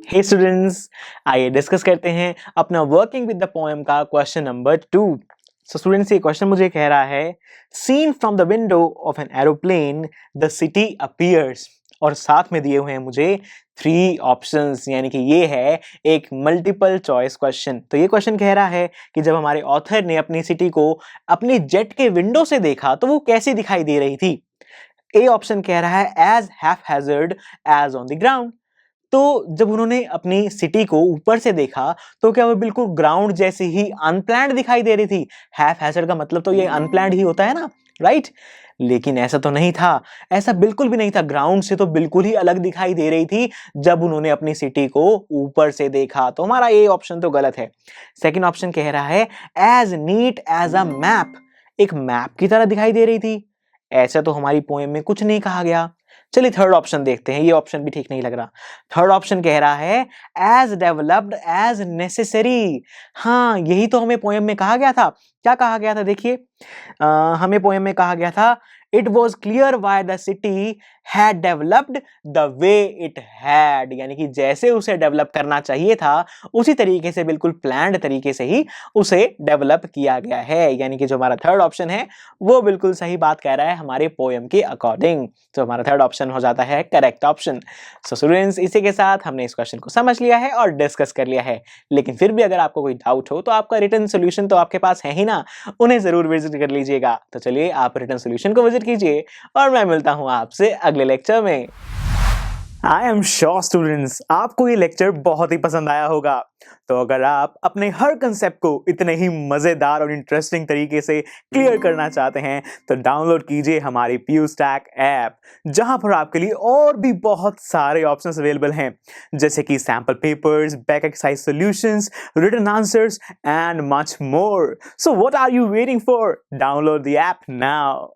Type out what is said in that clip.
हे students, आइए discuss करते हैं अपना वर्किंग विद द पोएम का क्वेश्चन नंबर 2। सो स्टूडेंट्स, ये क्वेश्चन मुझे कह रहा है seen from the window of an aeroplane the city appears, और साथ में दिए हुए हैं मुझे 3 ऑप्शंस, यानी कि ये है एक मल्टीपल चॉइस क्वेश्चन। तो ये क्वेश्चन कह रहा है कि जब हमारे ऑथर ने अपनी सिटी को अपनी जेट के विंडो से देखा तो वो कैसी दिखाई दे रही थी। ए ऑप्शन कह रहा है as haphazard as on the ground. तो जब उन्होंने अपनी सिटी को ऊपर से देखा तो क्या वो बिल्कुल ग्राउंड जैसी ही अनप्लान्ड दिखाई दे रही थी। हैफ हैजर्ड का मतलब तो ये अनप्लान्ड ही होता है ना, राइट? लेकिन ऐसा तो नहीं था, ऐसा बिल्कुल भी नहीं था। ग्राउंड से तो बिल्कुल ही अलग दिखाई दे रही थी जब उन्होंने अपनी सिटी को ऊपर से देखा। तो हमारा ये ऑप्शन तो गलत है। सेकंड ऑप्शन कह रहा है as neat as a map, एक मैप की तरह दिखाई दे रही थी। ऐसा तो हमारी पोएम में कुछ नहीं कहा गया। चलिए थर्ड ऑप्शन देखते हैं, ये ऑप्शन भी ठीक नहीं लग रहा। थर्ड ऑप्शन कह रहा है एज डेवलप्ड एज नेसेसरी। हाँ, यही तो हमें पोएम में कहा गया था। क्या कहा गया था? देखिए, हमें पोएम में कहा गया था it was clear why the city had developed the way it had, यानी कि जैसे उसे डेवलप करना चाहिए था उसी तरीके से, बिल्कुल प्लान्ड तरीके से ही उसे डेवलप किया गया है। यानी कि जो हमारा थर्ड ऑप्शन है वो बिल्कुल सही बात कह रहा है हमारे पोएम के अकॉर्डिंग। तो हमारा थर्ड ऑप्शन हो जाता है करेक्ट ऑप्शन। सो स्टूडेंट्स, इसी के साथ हमने इस क्वेश्चन को समझ लिया है और डिस्कस कर लिया है। लेकिन फिर भी अगर आपको कोई डाउट हो तो आपका रिटन सोल्यूशन तो आपके पास है ही ना, उन्हें जरूर विजिट कर लीजिएगा। तो चलिए आप रिटन सोल्यूशन को विजिट कीजिए और मैं मिलता हूं आपसे अगले लेक्चर में। आई एम श्योर स्टूडेंट्स, आपको ये लेक्चर बहुत ही पसंद आया होगा। तो अगर आप अपने हर कंसेप्ट को इतने ही मजेदार और इंटरेस्टिंग तरीके से क्लियर करना चाहते हैं तो डाउनलोड कीजिए हमारी PuStack ऐप, जहां पर आपके लिए और भी बहुत सारे ऑप्शंस अवेलेबल हैं, जैसे कि sample papers, back exercise solutions, written answers and much more. So what are you waiting for? Download the app now.